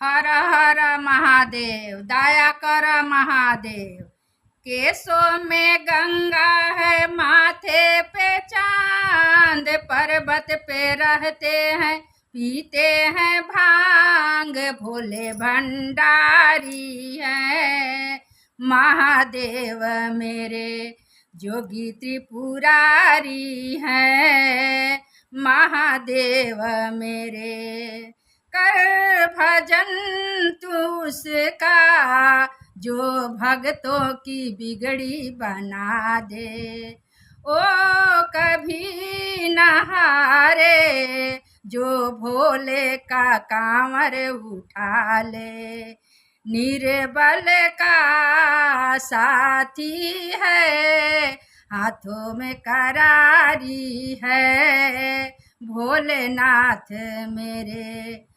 हर हर महादेव दया कर महादेव। केसों में गंगा है माथे पे चांद, पर्वत पे रहते हैं पीते हैं भांग, भोले भंडारी है महादेव मेरे, जोगी त्रिपुरारी है महादेव मेरे। कर भजन तू उसका जो भक्तों की बिगड़ी बना दे, ओ कभी न हारे जो भोले का कांवर उठा ले। निर्बल का साथी है, हाथों में करारी है भोलेनाथ मेरे।